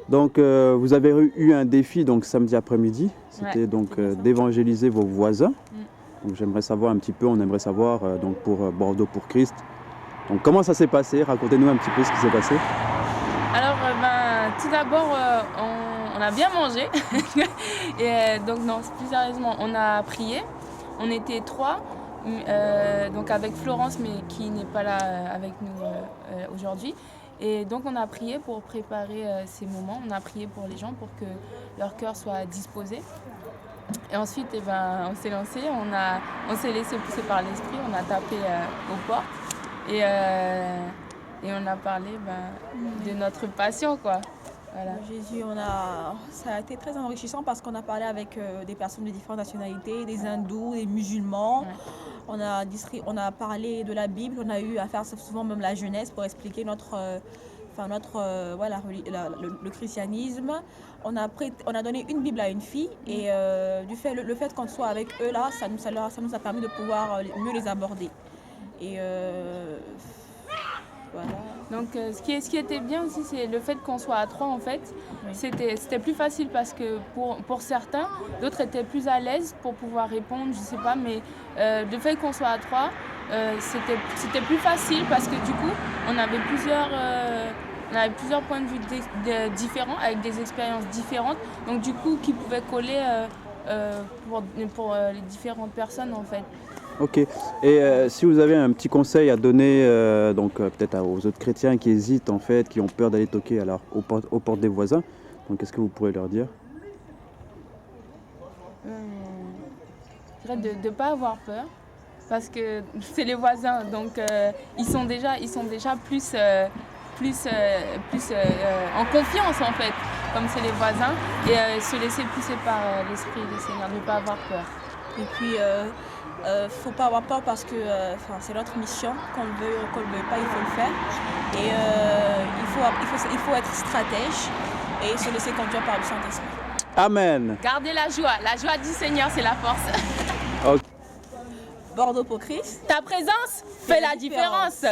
Donc, vous avez eu un défi donc, samedi après-midi. C'était donc d'évangéliser vos voisins. Donc, j'aimerais savoir un petit peu, on aimerait savoir donc, pour Bordeaux pour Christ. Donc, comment ça s'est passé? Racontez-nous un petit peu ce qui s'est passé. Alors, tout d'abord, on a bien mangé. Et donc, non, plus sérieusement, on a prié. On était 3, donc avec Florence, mais qui n'est pas là avec nous aujourd'hui. Et donc, on a prié pour préparer ces moments. On a prié pour les gens, pour que leur cœur soit disposé. Et ensuite, on s'est lancé, on s'est laissé pousser par l'esprit, on a tapé aux portes. Et on a parlé de notre passion, quoi. Voilà. Jésus, ça a été très enrichissant parce qu'on a parlé avec des personnes de différentes nationalités, des hindous, des musulmans. Ouais. On a parlé de la Bible, on a eu à faire souvent même la jeunesse pour expliquer le christianisme. On a donné une Bible à une fille et le fait qu'on soit avec eux là, ça nous a permis de pouvoir mieux les aborder. Et voilà. Donc ce qui était bien aussi, c'est le fait qu'on soit à 3 en fait. Oui. C'était plus facile parce que pour certains, d'autres étaient plus à l'aise pour pouvoir répondre, je sais pas, mais le fait qu'on soit à 3, c'était plus facile parce que du coup, on avait plusieurs points de vue différents, avec des expériences différentes, donc du coup, qui pouvaient coller pour les différentes personnes en fait. Ok. Et si vous avez un petit conseil à donner peut-être aux autres chrétiens qui hésitent en fait, qui ont peur d'aller toquer aux portes des voisins, donc qu'est-ce que vous pourrez leur dire? Je dirais de ne pas avoir peur parce que c'est les voisins, donc ils sont déjà plus en confiance en fait, comme c'est les voisins, et se laisser pousser par l'Esprit du Seigneur, ne pas avoir peur. Et puis faut pas avoir peur parce que c'est notre mission, qu'on le veuille pas, il faut le faire. Et il faut être stratège et se laisser conduire par le Saint-Esprit. Amen. Gardez la joie du Seigneur, c'est la force. Okay. Bordeaux pour Christ. Ta présence fait la différence.